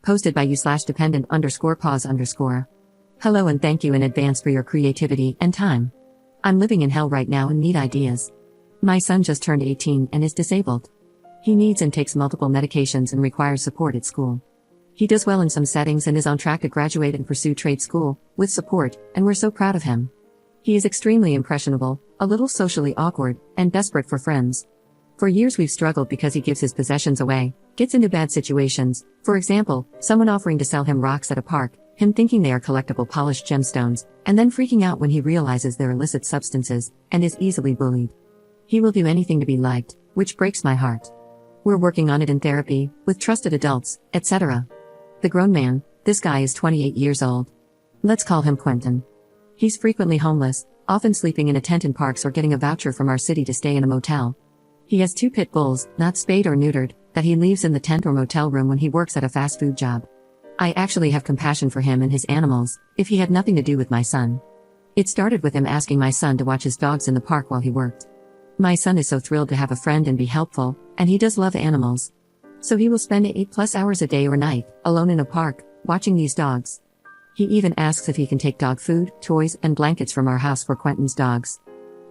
Posted by you/dependent_pause_. Hello and thank you in advance for your creativity and time. I'm living in hell right now and need ideas. My son just turned 18 and is disabled. He needs and takes multiple medications and requires support at school. He does well in some settings and is on track to graduate and pursue trade school, with support, and we're so proud of him. He is extremely impressionable, a little socially awkward, and desperate for friends. For years we've struggled because he gives his possessions away, gets into bad situations, for example, someone offering to sell him rocks at a park, him thinking they are collectible polished gemstones, and then freaking out when he realizes they're illicit substances, and is easily bullied. He will do anything to be liked, which breaks my heart. We're working on it in therapy, with trusted adults, etc. The grown man, this guy is 28 years old. Let's call him Quentin. He's frequently homeless, often sleeping in a tent in parks or getting a voucher from our city to stay in a motel. He has 2 pit bulls, not spayed or neutered, that he leaves in the tent or motel room when he works at a fast food job. I actually have compassion for him and his animals, if he had nothing to do with my son. It started with him asking my son to watch his dogs in the park while he worked. My son is so thrilled to have a friend and be helpful, and he does love animals. So he will spend 8+ hours a day or night, alone in a park, watching these dogs. He even asks if he can take dog food, toys, and blankets from our house for Quentin's dogs.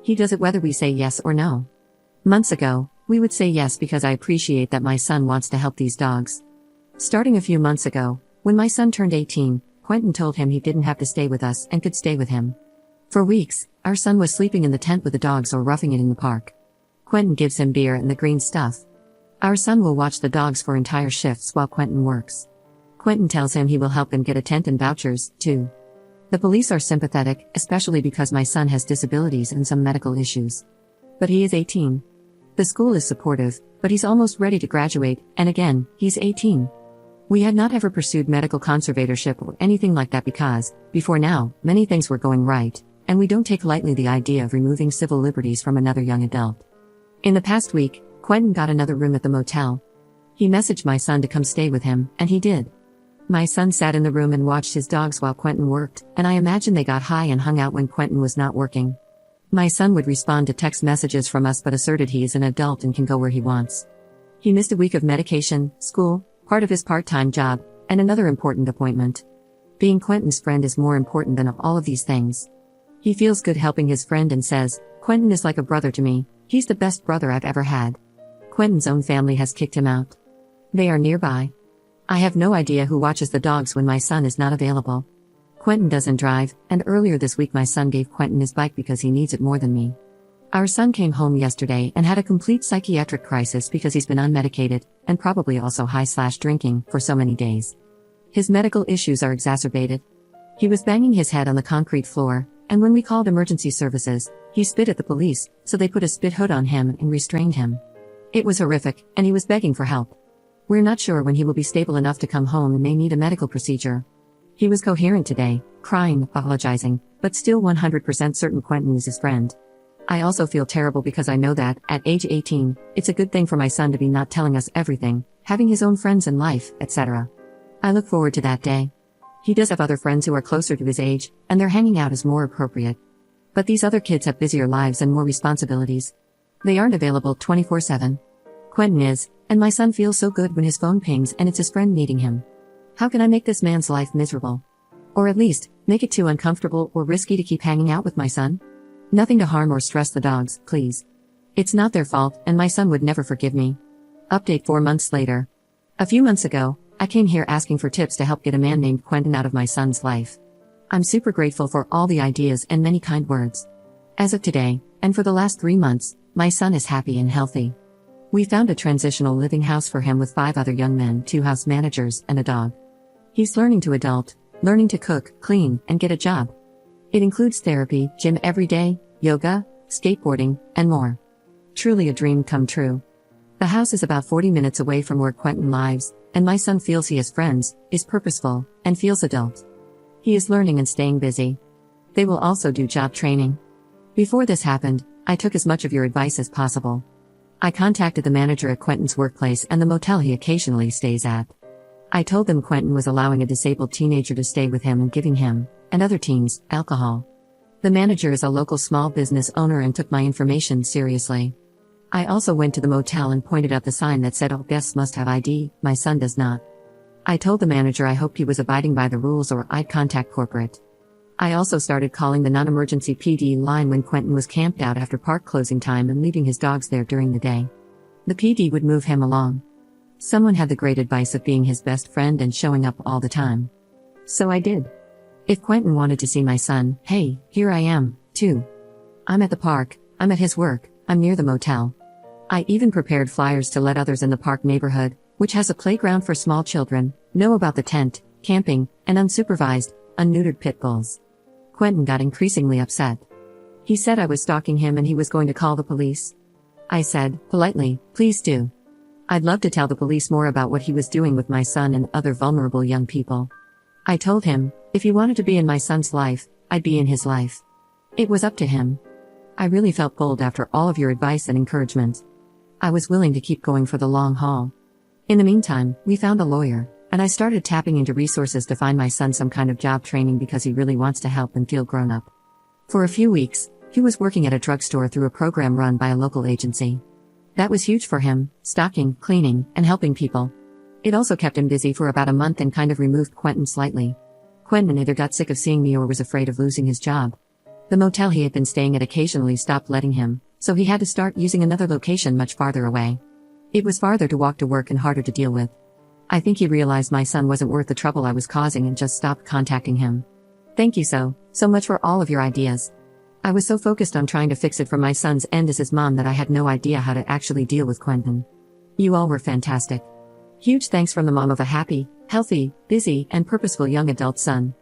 He does it whether we say yes or no. Months ago, we would say yes because I appreciate that my son wants to help these dogs. Starting a few months ago, when my son turned 18, Quentin told him he didn't have to stay with us and could stay with him. For weeks, our son was sleeping in the tent with the dogs or roughing it in the park. Quentin gives him beer and the green stuff. Our son will watch the dogs for entire shifts while Quentin works. Quentin tells him he will help him get a tent and vouchers, too. The police are sympathetic, especially because my son has disabilities and some medical issues. But he is 18. The school is supportive, but he's almost ready to graduate, and again, he's 18. We had not ever pursued medical conservatorship or anything like that because, before now, many things were going right, and we don't take lightly the idea of removing civil liberties from another young adult. In the past week, Quentin got another room at the motel. He messaged my son to come stay with him, and he did. My son sat in the room and watched his dogs while Quentin worked, and I imagine they got high and hung out when Quentin was not working. My son would respond to text messages from us but asserted he is an adult and can go where he wants. He missed a week of medication, school, part of his part-time job, and another important appointment. Being Quentin's friend is more important than all of these things. He feels good helping his friend and says, "Quentin is like a brother to me, he's the best brother I've ever had." Quentin's own family has kicked him out. They are nearby. I have no idea who watches the dogs when my son is not available. Quentin doesn't drive, and earlier this week my son gave Quentin his bike because he needs it more than me. Our son came home yesterday and had a complete psychiatric crisis because he's been unmedicated, and probably also high/drinking, for so many days. His medical issues are exacerbated. He was banging his head on the concrete floor, and when we called emergency services, he spit at the police, so they put a spit hood on him and restrained him. It was horrific, and he was begging for help. We're not sure when he will be stable enough to come home and may need a medical procedure. He was coherent today, crying, apologizing, but still 100% certain Quentin is his friend. I also feel terrible because I know that, at age 18, it's a good thing for my son to be not telling us everything, having his own friends in life, etc. I look forward to that day. He does have other friends who are closer to his age, and their hanging out is more appropriate. But these other kids have busier lives and more responsibilities. They aren't available 24/7. Quentin is, and my son feels so good when his phone pings and it's his friend needing him. How can I make this man's life miserable? Or at least, make it too uncomfortable or risky to keep hanging out with my son? Nothing to harm or stress the dogs, please. It's not their fault, and my son would never forgive me. Update 4 months later. A few months ago, I came here asking for tips to help get a man named Quentin out of my son's life. I'm super grateful for all the ideas and many kind words. As of today, and for the last 3 months, my son is happy and healthy. We found a transitional living house for him with 5 other young men, 2 house managers, and a dog. He's learning to adult, learning to cook, clean, and get a job. It includes therapy, gym every day, yoga, skateboarding, and more. Truly a dream come true. The house is about 40 minutes away from where Quentin lives, and my son feels he has friends, is purposeful, and feels adult. He is learning and staying busy. They will also do job training. Before this happened, I took as much of your advice as possible. I contacted the manager at Quentin's workplace and the motel he occasionally stays at. I told them Quentin was allowing a disabled teenager to stay with him and giving him, and other teens, alcohol. The manager is a local small business owner and took my information seriously. I also went to the motel and pointed out the sign that said all guests must have ID, my son does not. I told the manager I hoped he was abiding by the rules or I'd contact corporate. I also started calling the non-emergency PD line when Quentin was camped out after park closing time and leaving his dogs there during the day. The PD would move him along. Someone had the great advice of being his best friend and showing up all the time. So I did. If Quentin wanted to see my son, hey, here I am, too. I'm at the park, I'm at his work, I'm near the motel. I even prepared flyers to let others in the park neighborhood, which has a playground for small children, know about the tent, camping, and unsupervised, unneutered pit bulls. Quentin got increasingly upset. He said I was stalking him and he was going to call the police. I said, politely, please do. I'd love to tell the police more about what he was doing with my son and other vulnerable young people. I told him, if he wanted to be in my son's life, I'd be in his life. It was up to him. I really felt bold after all of your advice and encouragement. I was willing to keep going for the long haul. In the meantime, we found a lawyer, and I started tapping into resources to find my son some kind of job training because he really wants to help and feel grown up. For a few weeks, he was working at a drugstore through a program run by a local agency. That was huge for him, stocking, cleaning, and helping people. It also kept him busy for about a month and kind of removed Quentin slightly. Quentin either got sick of seeing me or was afraid of losing his job. The motel he had been staying at occasionally stopped letting him, so he had to start using another location much farther away. It was farther to walk to work and harder to deal with. I think he realized my son wasn't worth the trouble I was causing and just stopped contacting him. Thank you so much for all of your ideas. I was so focused on trying to fix it from my son's end as his mom that I had no idea how to actually deal with Quentin. You all were fantastic. Huge thanks from the mom of a happy, healthy, busy, and purposeful young adult son.